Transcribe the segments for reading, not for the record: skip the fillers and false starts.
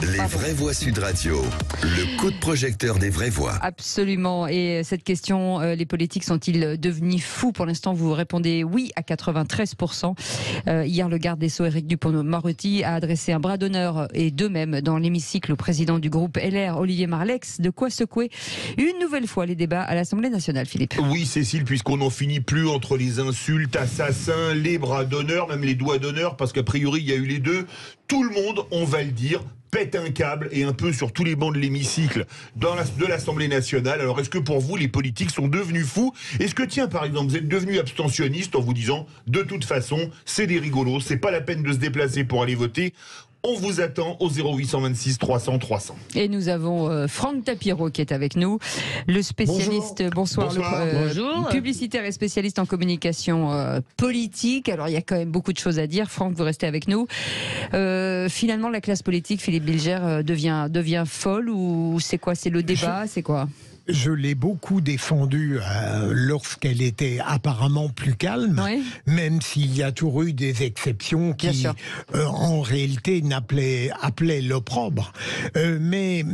voix. Les vraies voix Sud Radio, le coup de projecteur des vraies voix. Absolument. Et cette question, les politiques sont-ils devenus fous? Pour l'instant, vous répondez oui à 93%. Hier, le garde des Sceaux, Éric Dupond-Moretti, a adressé un bras d'honneur et d'eux-mêmes dans l'hémicycle au président du groupe LR, Olivier Marleix. De quoi secouer une nouvelle fois les débats à l'Assemblée nationale, Philippe. Oui, Cécile, puisqu'on n'en finit plus entre les insultes, assassins, les bras d'honneur, même les doigts d'honneur, parce qu'a priori, il y a eu les deux. Tout le monde, on va le dire, pète un câble et un peu sur tous les bancs de l'hémicycle de l'Assemblée nationale. Alors, est-ce que pour vous, les politiques sont devenus fous? Est-ce que, tiens, par exemple, vous êtes devenus abstentionnistes en vous disant, de toute façon, c'est des rigolos, c'est pas la peine de se déplacer pour aller voter? On vous attend au 0826 300 300. Et nous avons Franck Tapiro qui est avec nous, le spécialiste, bonsoir. Bonjour. Publicitaire et spécialiste en communication politique. Alors il y a quand même beaucoup de choses à dire. Franck, vous restez avec nous. Finalement, la classe politique, Philippe Bilger, devient folle ou c'est quoi? C'est le débat, c'est quoi? Je l'ai beaucoup défendue lorsqu'elle était apparemment plus calme, oui. Même s'il y a toujours eu des exceptions qui, en réalité, appelaient l'opprobre. Mais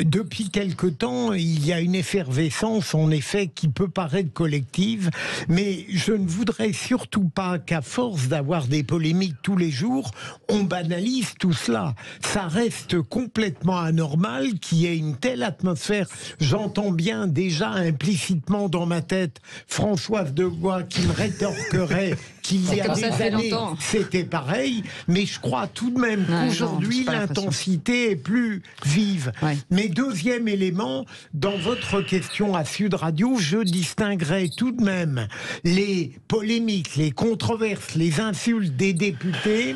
depuis quelque temps, il y a une effervescence, en effet, qui peut paraître collective. Mais je ne voudrais surtout pas qu'à force d'avoir des polémiques tous les jours, on banalise tout cela. Ça reste complètement anormal qu'il y ait une telle atmosphère. J'entends bien déjà implicitement dans ma tête Françoise Degois qui me rétorquerait qu'il y a des années c'était pareil, mais je crois tout de même qu'aujourd'hui l'intensité est plus vive. Mais deuxième élément, dans votre question à Sud Radio, je distinguerai tout de même les polémiques, les controverses, les insultes des députés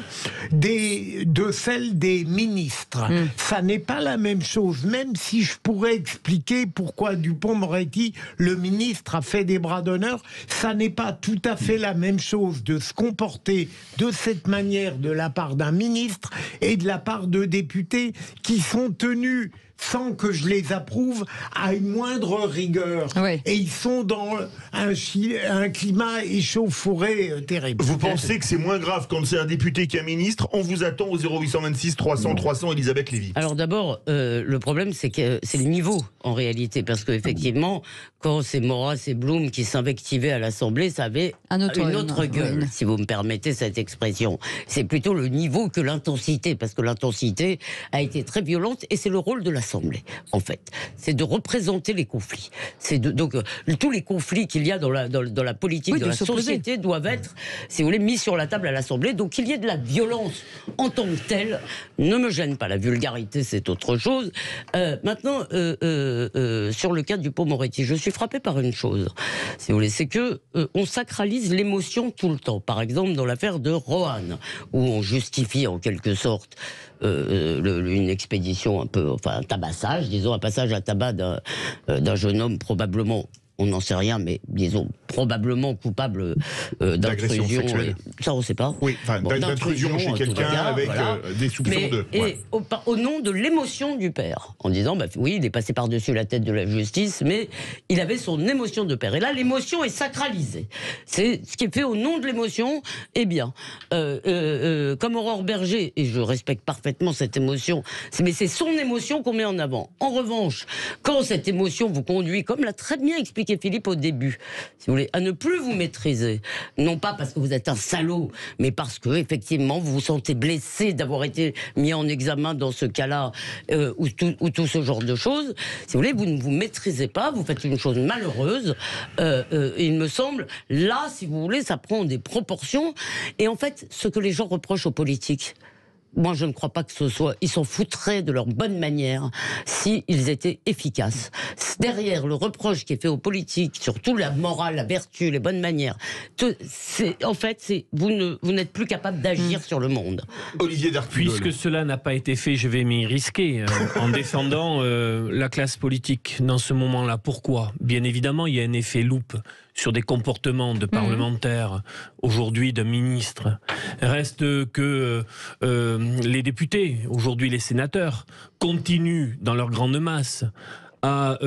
de celles des ministres. Ça n'est pas la même chose, même si je pourrais expliquer pourquoi Dupond-Moretti, le ministre, a fait des bras d'honneur. Ça n'est pas tout à fait la même chose de se comporter de cette manière de la part d'un ministre et de la part de députés qui sont tenus, sans que je les approuve, à une moindre rigueur. Et ils sont dans un climat échauffouré terrible. Vous pensez que c'est moins grave quand c'est un député qu'un ministre? On vous attend au 0826 300 300, Elisabeth Lévy. Alors d'abord, le problème, c'est que c'est le niveau, en réalité, parce qu'effectivement, quand c'est Maurras et Blum qui s'invectivaient à l'Assemblée, ça avait une autre gueule, si vous me permettez cette expression. C'est plutôt le niveau que l'intensité, parce que l'intensité a été très violente, et c'est le rôle de l'Assemblée, en fait. C'est de représenter les conflits. Donc, tous les conflits qu'il y a dans la politique, de la société, doivent être, si vous voulez, mis sur la table à l'Assemblée. Donc, qu'il y ait de la violence en tant que telle ne me gêne pas. La vulgarité, c'est autre chose. Maintenant, sur le cas du Dupond-Moretti, je suis frappé par une chose, si vous voulez, c'est que on sacralise l'émotion tout le temps. Par exemple, dans l'affaire de Roanne, où on justifie en quelque sorte une expédition un peu, enfin un tabassage, disons un passage à tabac d'un jeune homme probablement, on n'en sait rien, mais disons probablement coupable d'intrusion sexuelle. Ça, on ne sait pas. Oui, enfin, d'intrusion chez quelqu'un avec des soupçons de... Et au nom de l'émotion du père, en disant, bah, oui, il est passé par-dessus la tête de la justice, mais il avait son émotion de père. Et là, l'émotion est sacralisée. C'est ce qui est fait au nom de l'émotion. Eh bien, comme Aurore Berger, et je respecte parfaitement cette émotion, mais c'est son émotion qu'on met en avant. En revanche, quand cette émotion vous conduit, comme l'a très bien expliqué Philippe au début, si vous voulez, à ne plus vous maîtriser, non pas parce que vous êtes un salaud, mais parce que effectivement vous vous sentez blessé d'avoir été mis en examen dans ce cas-là, ou tout ce genre de choses. Si vous voulez, vous ne vous maîtrisez pas, vous faites une chose malheureuse. Il me semble, là, si vous voulez, ça prend des proportions. Et en fait, ce que les gens reprochent aux politiques, moi, je ne crois pas que ce soit... Ils s'en foutraient de leur bonne manière s'ils étaient efficaces. Derrière le reproche qui est fait aux politiques, surtout la morale, la vertu, les bonnes manières, en fait, vous n'êtes plus capable d'agir sur le monde. Olivier D'Artigol. Puisque cela n'a pas été fait, je vais m'y risquer en défendant la classe politique dans ce moment-là. Pourquoi? Bien évidemment, il y a un effet loupe sur des comportements de parlementaires, aujourd'hui de ministres. Reste que les députés, aujourd'hui les sénateurs, continuent dans leur grande masse à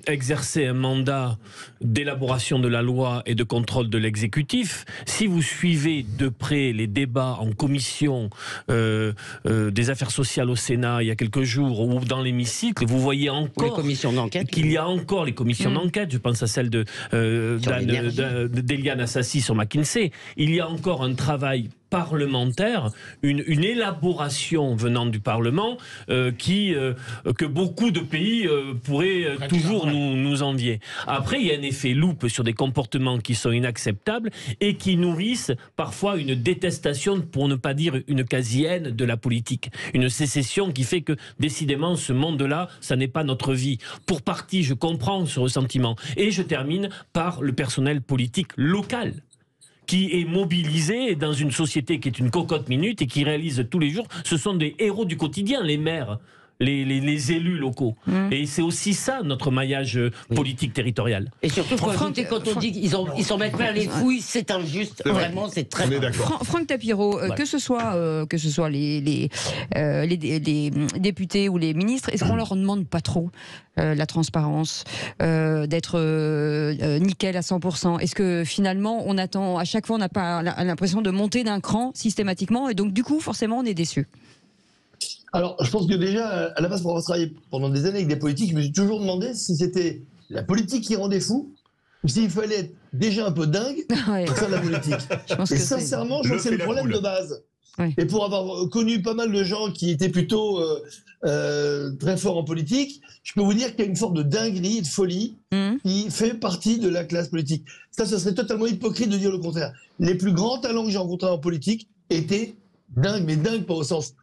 exercer un mandat d'élaboration de la loi et de contrôle de l'exécutif. Si vous suivez de près les débats en commission des affaires sociales au Sénat il y a quelques jours ou dans l'hémicycle, vous voyez encore qu'il y a encore les commissions d'enquête. Je pense à celle d'Eliane Assassi sur McKinsey. Il y a encore un travail parlementaire, une élaboration venant du Parlement que beaucoup de pays pourraient toujours nous envier. Après, il y a un effet loupe sur des comportements qui sont inacceptables et qui nourrissent parfois une détestation, pour ne pas dire une quasi-haine de la politique. Une sécession qui fait que, décidément, ce monde-là, ça n'est pas notre vie. Pour partie, je comprends ce ressentiment. Et je termine par le personnel politique local, qui est mobilisé dans une société qui est une cocotte minute et qui réalise tous les jours. Ce sont des héros du quotidien, les maires, les élus locaux. Et c'est aussi ça, notre maillage politique territorial. Et surtout, quand on dit qu'ils s'en mettent plein les fouilles, c'est injuste. Vraiment, c'est très... Franck Tapiro, que ce soit les députés ou les ministres, est-ce qu'on leur demande pas trop la transparence, d'être nickel à 100%? Est-ce que finalement, on attend, à chaque fois, on n'a pas l'impression de monter d'un cran systématiquement, et donc du coup, forcément, on est déçu? Alors, je pense que déjà, à la base, pour avoir travaillé pendant des années avec des politiques, je me suis toujours demandé si c'était la politique qui rendait fou ou s'il fallait être déjà un peu dingue pour faire de la politique. Et sincèrement, je pense que c'est le problème de base. Oui. Et pour avoir connu pas mal de gens qui étaient plutôt très forts en politique, je peux vous dire qu'il y a une forme de dinguerie et de folie qui fait partie de la classe politique. Ça, ce serait totalement hypocrite de dire le contraire. Les plus grands talents que j'ai rencontrés en politique étaient dingues, mais dingues pas au sens...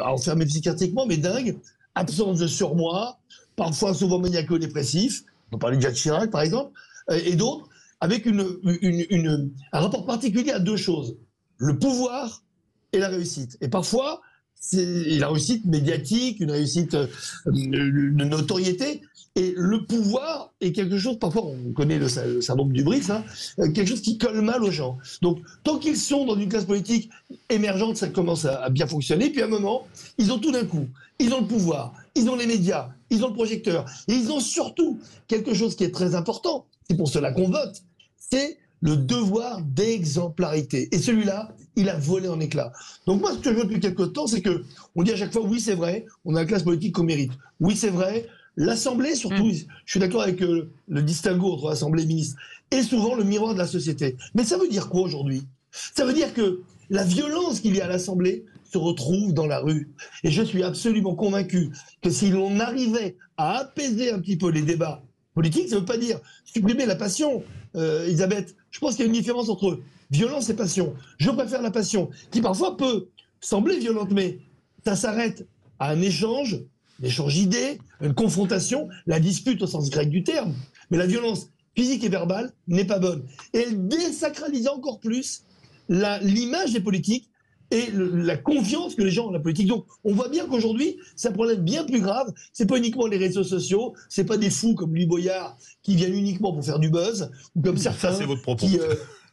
enfermé psychiatriquement, mais dingue, absence de surmoi, parfois souvent maniaco-dépressif, on parlait de Jacques Chirac par exemple, et d'autres, avec un rapport particulier à deux choses, le pouvoir et la réussite. Et parfois, c'est la réussite médiatique, une réussite de notoriété, et le pouvoir est quelque chose, parfois on connaît le syndrome du Brice, quelque chose qui colle mal aux gens. Donc tant qu'ils sont dans une classe politique émergente, ça commence à bien fonctionner, puis à un moment, ils ont tout d'un coup, ils ont le pouvoir, ils ont les médias, ils ont le projecteur, et ils ont surtout quelque chose qui est très important, c'est pour cela qu'on vote, c'est le devoir d'exemplarité. Et celui-là, il a volé en éclats. Donc moi, ce que je veux depuis quelque temps, c'est qu'on dit à chaque fois, oui c'est vrai, on a la classe politique qu'on mérite. Oui c'est vrai, l'Assemblée, surtout, je suis d'accord avec le distinguo entre Assemblée et ministre, est souvent le miroir de la société. Mais ça veut dire quoi aujourd'hui? Ça veut dire que la violence qu'il y a à l'Assemblée se retrouve dans la rue. Et je suis absolument convaincu que si l'on arrivait à apaiser un petit peu les débats politiques, ça ne veut pas dire supprimer la passion. Elisabeth, je pense qu'il y a une différence entre violence et passion. Je préfère la passion, qui parfois peut sembler violente, mais ça s'arrête à un échange d'idées, une confrontation, la dispute au sens grec du terme. Mais la violence physique et verbale n'est pas bonne. Et elle désacralise encore plus l'image des politiques et la confiance que les gens ont en la politique. Donc on voit bien qu'aujourd'hui, c'est un problème bien plus grave. C'est pas uniquement les réseaux sociaux, c'est pas des fous comme Louis Boyard qui viennent uniquement pour faire du buzz, ou comme certains qui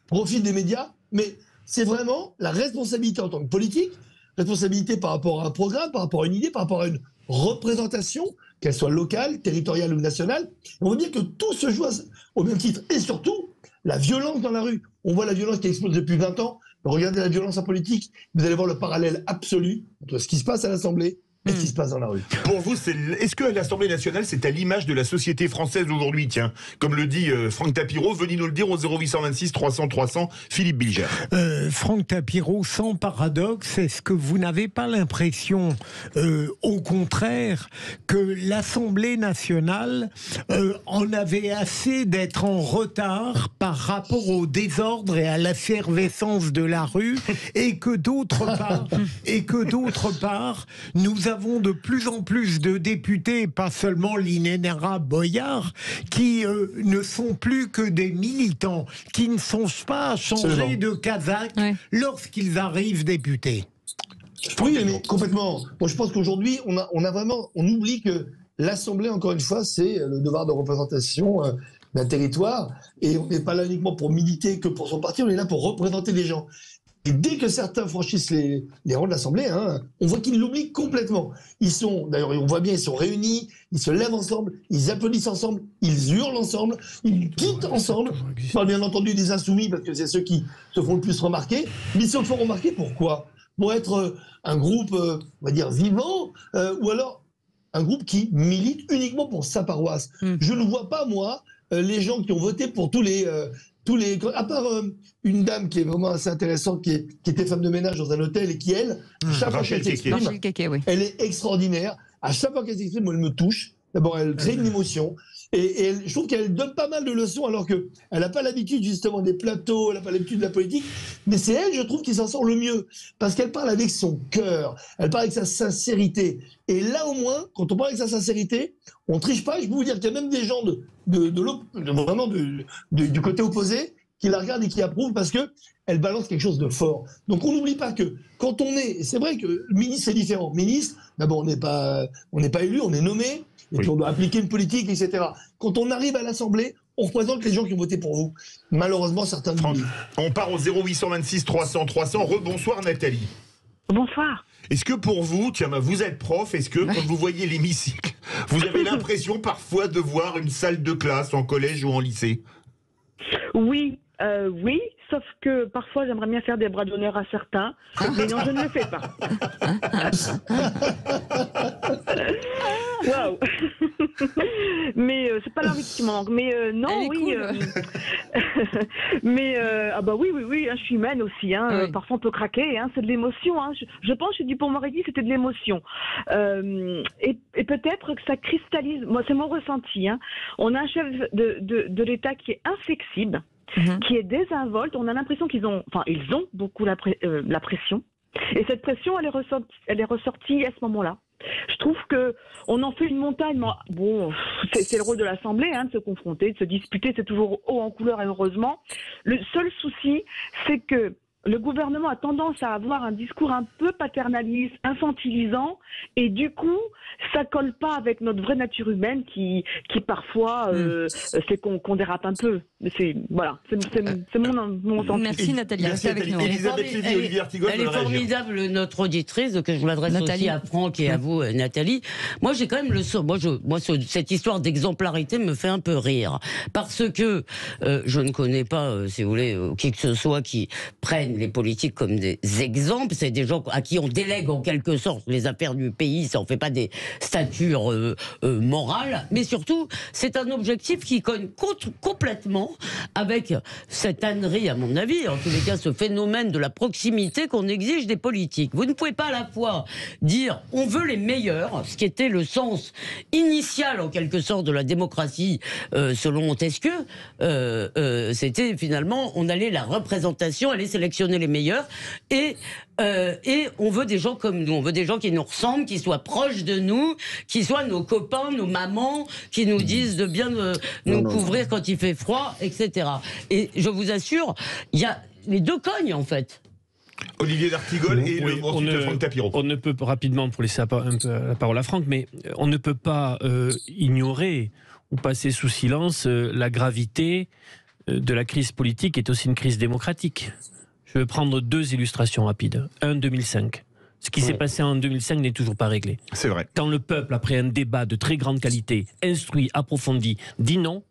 profitent des médias, mais c'est vraiment la responsabilité en tant que politique, responsabilité par rapport à un programme, par rapport à une idée, par rapport à une représentation, qu'elle soit locale, territoriale ou nationale. On voit bien que tout se joue au même titre. Et surtout, la violence dans la rue. On voit la violence qui explose depuis 20 ans. Regardez la violence en politique. Vous allez voir le parallèle absolu entre ce qui se passe à l'Assemblée et ce qui se passe dans la rue. Pour vous, est-ce que l'Assemblée nationale, c'est à l'image de la société française aujourd'hui? Tiens, comme le dit Franck Tapiro, venez nous le dire au 0826 300 300, Philippe Bilger. Franck Tapiro, sans paradoxe, est-ce que vous n'avez pas l'impression, au contraire, que l'Assemblée nationale en avait assez d'être en retard par rapport au désordre et à l'effervescence de la rue, et que d'autre part, nous avons de plus en plus de députés, pas seulement l'inénérable Boyard, qui ne sont plus que des militants, qui ne songent pas à changer de casaque lorsqu'ils arrivent députés. Oui, mais complètement. Bon, je pense qu'aujourd'hui, on oublie que l'Assemblée, encore une fois, c'est le devoir de représentation d'un territoire, et on n'est pas là uniquement pour militer que pour son parti, on est là pour représenter les gens. Et dès que certains franchissent les rangs de l'Assemblée, hein, on voit qu'ils l'oublient complètement. D'ailleurs, on voit bien, ils sont réunis, ils se lèvent ensemble, ils applaudissent ensemble, ils hurlent ensemble, ils quittent ensemble. Je parle bien entendu des insoumis, parce que c'est ceux qui se font le plus remarquer. Mais ils se font remarquer pourquoi ? Pour être un groupe, on va dire, vivant, ou alors un groupe qui milite uniquement pour sa paroisse. Je ne vois pas, moi, les gens qui ont voté pour tous les à part une dame qui est vraiment assez intéressante, qui était femme de ménage dans un hôtel et qui, elle, chaque fois qu'elle s'exprime, elle est extraordinaire. À chaque fois qu'elle s'exprime, elle me touche. D'abord, elle crée une émotion. Et je trouve qu'elle donne pas mal de leçons, alors qu'elle n'a pas l'habitude, justement, des plateaux, elle n'a pas l'habitude de la politique. Mais c'est elle, je trouve, qui s'en sort le mieux. Parce qu'elle parle avec son cœur, elle parle avec sa sincérité. Et là, au moins, quand on parle avec sa sincérité, on ne triche pas. Je peux vous dire qu'il y a même des gens vraiment du côté opposé qui la regardent et qui approuvent parce qu'elle balance quelque chose de fort. Donc on n'oublie pas que quand on est... C'est vrai que ministre, c'est différent. Ministre, d'abord, on n'est pas élu, on est nommé. Et puis on doit appliquer une politique, etc. Quand on arrive à l'Assemblée, on représente les gens qui ont voté pour vous. Malheureusement, certains nous disent. On part au 0826 300 300. Rebonsoir Nathalie. Bonsoir. Est-ce que pour vous, tiens, vous êtes prof, est-ce que quand vous voyez l'hémicycle, vous avez l'impression parfois de voir une salle de classe en collège ou en lycée ? Oui, oui, sauf que parfois j'aimerais bien faire des bras d'honneur à certains, mais non, je ne le fais pas. Waouh. Mais c'est pas l'envie qui manque. Mais non, oui. Mais ah bah oui, hein, je suis humaine aussi. Hein, oui. Parfois on peut craquer. Hein, c'est de l'émotion. Hein. Je pense que Dupond-Moretti, c'était de l'émotion. Et peut-être que ça cristallise. Moi, c'est mon ressenti. Hein. On a un chef de l'État qui est inflexible. Qui est désinvolte. On a l'impression ils ont beaucoup la pression. Et cette pression, elle est ressortie à ce moment-là. Je trouve que on en fait une montagne. Bon, c'est le rôle de l'Assemblée, hein, de se confronter, de se disputer. C'est toujours haut en couleur, et heureusement. Le seul souci, c'est que le gouvernement a tendance à avoir un discours un peu paternaliste, infantilisant, et du coup, ça colle pas avec notre vraie nature humaine qui parfois, c'est qu'on dérape un peu. Mais c'est mon sentiment. Merci Nathalie, restez avec nous. Elisabeth Lévy, Olivier Artigol. Elle est formidable, notre auditrice, donc je m'adresse aussi à Franck et à vous, Nathalie. Moi, j'ai quand même cette histoire d'exemplarité me fait un peu rire. Parce que je ne connais pas, si vous voulez, qui que ce soit qui prenne les politiques comme des exemples. C'est des gens à qui on délègue en quelque sorte les affaires du pays. Ça en fait pas des statures morales. Mais surtout, c'est un objectif qui cogne complètement avec cette ânerie, à mon avis, en tous les cas, ce phénomène de la proximité qu'on exige des politiques. Vous ne pouvez pas à la fois dire on veut les meilleurs, ce qui était le sens initial en quelque sorte de la démocratie selon Montesquieu, c'était finalement on allait la représentation, aller sélectionner les meilleurs et on veut des gens comme nous, on veut des gens qui nous ressemblent, qui soient proches de nous, qui soient nos copains, nos mamans, qui nous disent de bien nous couvrir quand il fait froid, etc. Et je vous assure, il y a les deux cognent en fait. Olivier d'Artigol et le Franck Tapiro. On ne peut pas, rapidement, pour laisser un peu la parole à Franck, mais on ne peut pas ignorer ou passer sous silence la gravité de la crise politique qui est aussi une crise démocratique. Je vais prendre deux illustrations rapides. 2005. Ce qui s'est passé en 2005 n'est toujours pas réglé. C'est vrai. Quand le peuple, après un débat de très grande qualité, instruit, approfondi, dit non,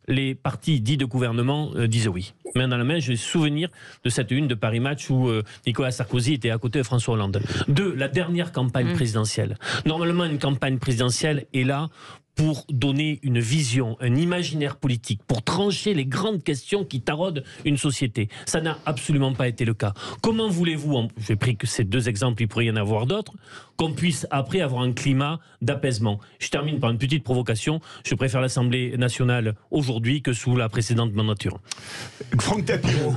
les partis dits de gouvernement disent oui. Main dans la main, je me souvenir de cette une de Paris Match où Nicolas Sarkozy était à côté de François Hollande. Deux, la dernière campagne présidentielle. Normalement, une campagne présidentielle est là pour donner une vision, un imaginaire politique, pour trancher les grandes questions qui taraudent une société. Ça n'a absolument pas été le cas. Comment voulez-vous, j'ai pris que ces deux exemples, il pourrait y en avoir d'autres, qu'on puisse après avoir un climat d'apaisement? Je termine par une petite provocation. Je préfère l'Assemblée nationale aujourd'hui que sous la précédente mandature. Franck Tapiro.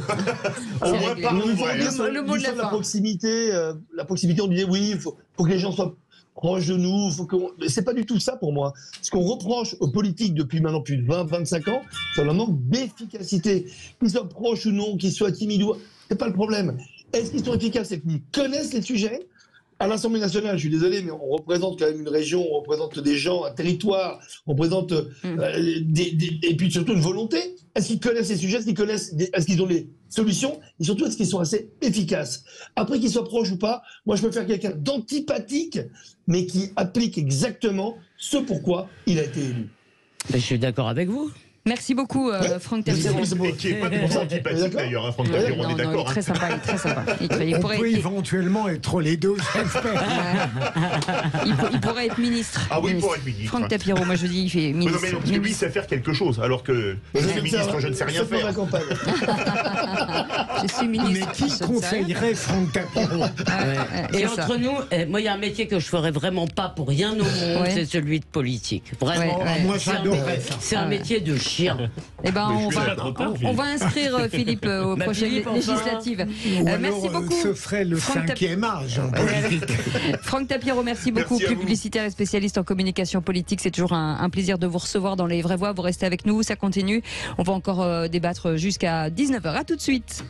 Au moins, le mot de la proximité, on disait oui, il faut que les gens soient proche de nous, c'est pas du tout ça pour moi. Ce qu'on reproche aux politiques depuis maintenant plus de 20-25 ans, c'est un manque d'efficacité. Qu'ils soient proches ou non, qu'ils soient timides ou... c'est pas le problème. Est-ce qu'ils sont efficaces? C'est qu'ils connaissent les sujets. À l'Assemblée nationale, je suis désolé, mais on représente quand même une région, on représente des gens, un territoire, on représente et puis surtout une volonté. Est-ce qu'ils connaissent les sujets? Est-ce qu'ils ont les solutions et surtout est-ce qu'ils sont assez efficaces. Après qu'ils soient proches ou pas, moi je préfère quelqu'un d'antipathique mais qui applique exactement ce pourquoi il a été élu. Je suis d'accord avec vous. Merci beaucoup, Franck Tapiro. Et qui n'est pas du tout antipathique d'ailleurs, hein, Franck Tapiro, on est d'accord. Il est très sympa, il est très sympa. On peut éventuellement être les deux, j'espère. Il pourrait être ministre. Ah oui, il pourrait être ministre. Franck Tapiro, moi je dis, il fait ministre. Non, mais non, parce que lui, il sait faire quelque chose, alors que je suis ministre, je ne sais rien faire. Je suis ministre. Mais qui conseillerait Franck Tapiro? Et entre nous, moi, il y a un métier que je ferais vraiment pas pour rien au monde, c'est celui de politique. Vraiment. Moi, j'adorerais ça. C'est un métier de chien. Eh ben, on va inscrire Philippe aux prochaines législatives. Merci beaucoup. Ce serait le cinquième âge en politique. Franck Tapiro, merci beaucoup. Publicitaire et spécialiste en communication politique. C'est toujours un plaisir de vous recevoir dans Les Vraies Voix. Vous restez avec nous, ça continue. On va encore débattre jusqu'à 19h. À tout de suite.